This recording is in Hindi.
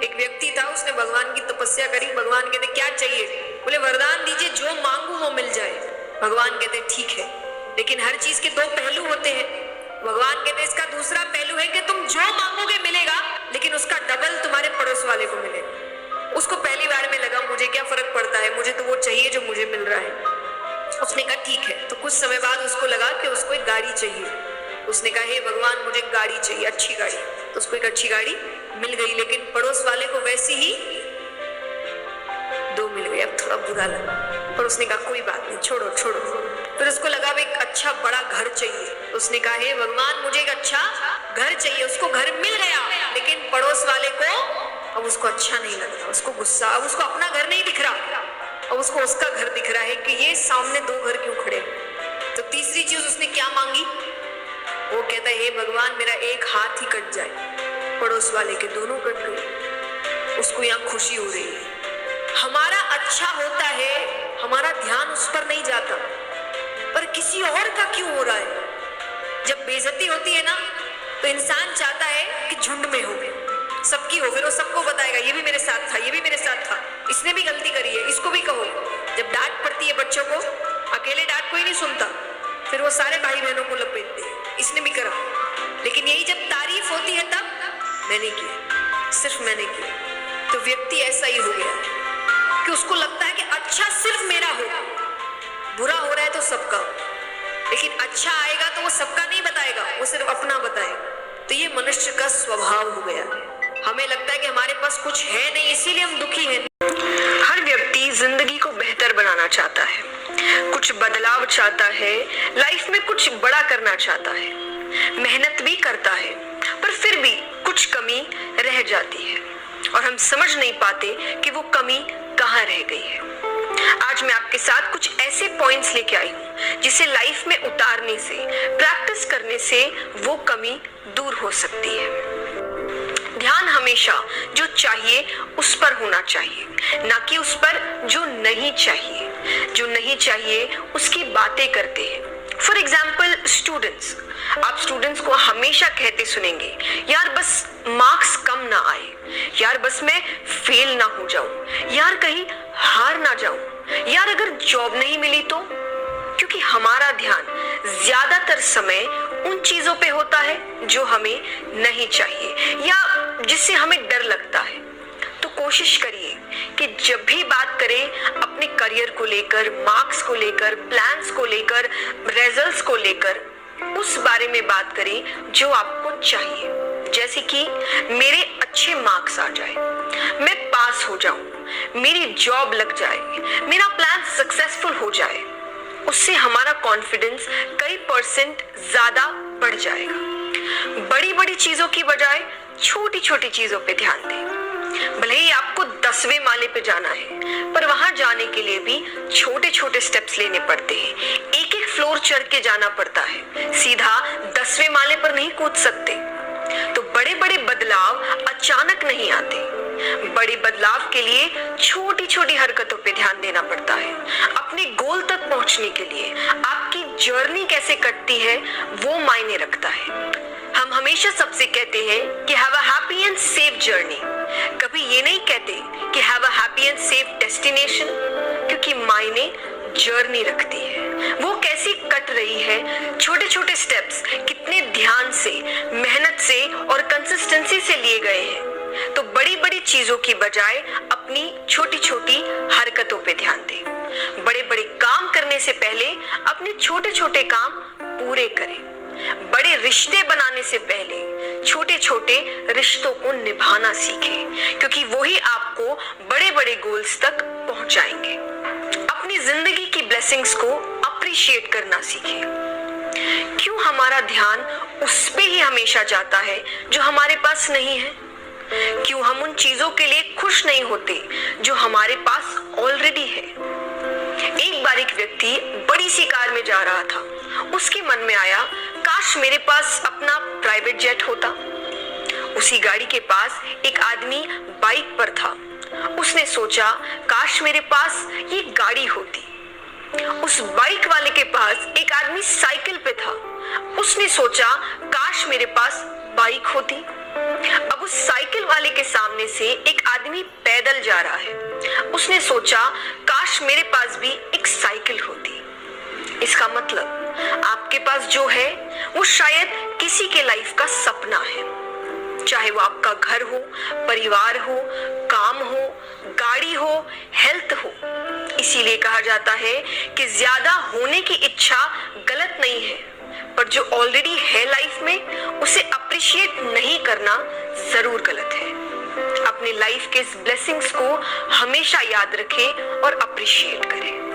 एक व्यक्ति था, उसने भगवान की तपस्या करी। भगवान कहते क्या चाहिए? बोले वरदान दीजिए, जो मांगू वो मिल जाए। भगवान कहते ठीक है, लेकिन हर चीज के दो पहलू होते हैं। भगवान कहते इसका दूसरा पहलू है कि तुम जो मांगोगे मिलेगा, लेकिन उसका डबल तुम्हारे पड़ोस वाले को मिलेगा। उसको पहली बार में लगा मुझे क्या फर्क पड़ता है, मुझे तो वो चाहिए जो मुझे मिल रहा है। उसने कहा ठीक है। तो कुछ समय बाद उसको लगा कि उसको एक गाड़ी चाहिए। उसने कहा हे भगवान मुझे गाड़ी चाहिए, अच्छी गाड़ी। तो उसको एक अच्छी गाड़ी मिल गई, लेकिन पड़ोस वाले को वैसी ही दो मिल गई। अब थोड़ा बुरा लगा, पर उसने कहा कोई बात नहीं, छोड़ो छोड़ो। फिर उसको लगा एक अच्छा बड़ा घर चाहिए। उसने कहा हे भगवान मुझे एक अच्छा घर चाहिए। उसको घर मिल गया, लेकिन पड़ोस वाले को अब उसको अच्छा नहीं लग रहा, उसको गुस्सा। अब उसको अपना घर नहीं दिख रहा, अब उसको उसका घर दिख रहा है कि ये सामने दो घर क्यों खड़े। तो तीसरी चीज उसने क्या मांगी? वो कहता है हे भगवान मेरा एक हाथ ही कट जाए। पड़ोस वाले के दोनों कट गए। उसको यहाँ खुशी हो रही है। हमारा अच्छा होता है, हमारा ध्यान उस पर नहीं जाता, पर किसी और का क्यों हो रहा है। जब बेइज्जती होती है ना, तो इंसान चाहता है कि झुंड में हो, सबकी हो, फिर वो सबको बताएगा ये भी मेरे साथ था, ये भी मेरे साथ था, इसने भी गलती करी है, इसको भी कहो। जब डांट पड़ती है बच्चों को, अकेले डांट कोई नहीं सुनता, फिर वो सारे भाई बहनों को लपेटते हैं, इसने भी करा। लेकिन यही जब तारीफ होती है तब मैंने किया, सिर्फ मैंने किया। तो व्यक्ति ऐसा ही हो गया कि उसको लगता है कि अच्छा सिर्फ मेरा हो, बुरा हो रहा है तो सबका, लेकिन अच्छा आएगा तो वो सबका नहीं बताएगा, वो सिर्फ अपना बताएगा। तो ये मनुष्य का स्वभाव हो गया है। हमें लगता है कि हमारे पास कुछ है नहीं, इसीलिए हम दुखी हैं। हर व्यक्ति जिंदगी को बेहतर बनाना चाहता है, कुछ बदलाव चाहता है, लाइफ में कुछ बड़ा करना चाहता है, मेहनत भी करता है, पर फिर भी कुछ कमी रह जाती है और हम समझ नहीं पाते कि वो कमी कहाँ रह गई है। आज मैं आपके साथ कुछ ऐसे पॉइंट्स लेके आई हूँ जिसे लाइफ में उतारने से, प्रैक्टिस करने से वो कमी दूर हो सकती है। ध्यान हमेशा जो चाहिए उस पर होना चाहिए, ना कि उस पर जो नहीं चाहिए। जो नहीं चाहिए उसकी बातें करते हैं। फॉर एग्जाम्पल स्टूडेंट्स, आप स्टूडेंट्स को हमेशा कहते सुनेंगे यार बस मार्क्स कम ना आए, यार बस मैं फेल ना हो जाऊं, यार कहीं हार ना जाऊं, यार अगर जॉब नहीं मिली तो। क्योंकि हमारा ध्यान ज्यादातर समय उन चीजों पे होता है जो हमें नहीं चाहिए या जिससे हमें डर लगता है। तो कोशिश करिए कि जब भी बात करें अपने करियर को लेकर, मार्क्स को लेकर, प्लान्स को लेकर, रिजल्ट्स को लेकर, उस बारे में बात करें जो आपको चाहिए। जैसे कि मेरे अच्छे मार्क्स आ जाए, मैं पास हो जाऊं, मेरी जॉब लग जाए, मेरा प्लान सक्सेसफुल हो जाए। उससे हमारा कॉन्फिडेंस कई परसेंट ज्यादा बढ़ जाएगा। बड़ी बड़ी चीजों की बजाय छोटी छोटी चीजों पे ध्यान दें। भले ही आपको 10वें माले पे जाना है, पर वहां जाने के लिए भी छोटे छोटे स्टेप्स लेने पड़ते हैं। एक एक फ्लोर चढ़ के जाना पड़ता है, सीधा 10वें माले पर नहीं कूद सकते। तो बड़े बड़े बदलाव अचानक नहीं आते। बड़े बदलाव के लिए छोटी छोटी हरकतों पे ध्यान देना पड़ता है। अपने गोल तक पहुंचने के लिए आपकी जर्नी कैसे कटती है वो मायने रखता है। हम हमेशा सबसे कहते हैं कि have a happy and safe journey, कभी ये नहीं कहते कि have a happy and safe destination, क्योंकि मायने जर्नी रखती है। वो कैसी कट रही है, छोटे छोटे स्टेप्स कितने ध्यान से, मेहनत से और कंसिस्टेंसी से लिए गए हैं। तो बड़ी बड़ी चीजों की बजाय अपनी छोटी छोटी हरकतों पे ध्यान दें। बड़े बड़े काम करने से पहले अपने छोटे छोटे काम पूरे करें। बड़े रिश्ते बनाने से पहले छोटे छोटे रिश्तों को निभाना सीखें, क्योंकि वही आपको बड़े बड़े गोल्स तक पहुंचाएंगे। अपनी जिंदगी की ब्लेसिंग्स को अप्रिशिएट करना सीखें। क्यों हमारा ध्यान उस पे ही हमेशा जाता है जो हमारे पास नहीं है? क्यों हम उन चीजों के लिए खुश नहीं होते जो हमारे पास ऑलरेडी है? एक बार एक व्यक्ति बड़ी सी कार में जा रहा था। उसके मन में आया काश मेरे पास अपना प्राइवेट जेट होता। उसी गाड़ी के पास एक आदमी बाइक पर था। उसने सोचा काश मेरे पास ये गाड़ी होती। उस बाइक वाले के पास एक आदमी साइकिल पे था। उसने सोचा काश मेरे पास बाइक होती। अब उस साइकिल वाले के सामने से एक आदमी पैदल जा रहा है। उसने सोचा, काश मेरे पास भी एक साइकिल होती। इसका मतलब आपके पास जो है वो शायद किसी के लाइफ का सपना है, चाहे वो आपका घर हो, परिवार हो, काम हो, गाड़ी हो, हेल्थ हो। इसीलिए कहा जाता है कि ज्यादा होने की इच्छा गलत नहीं है, पर जो ऑलरेडी है लाइफ में उसे अप्रिशिएट नहीं करना जरूर गलत है। अपने लाइफ के इस ब्लेसिंग्स को हमेशा याद रखें और अप्रिशिएट करें।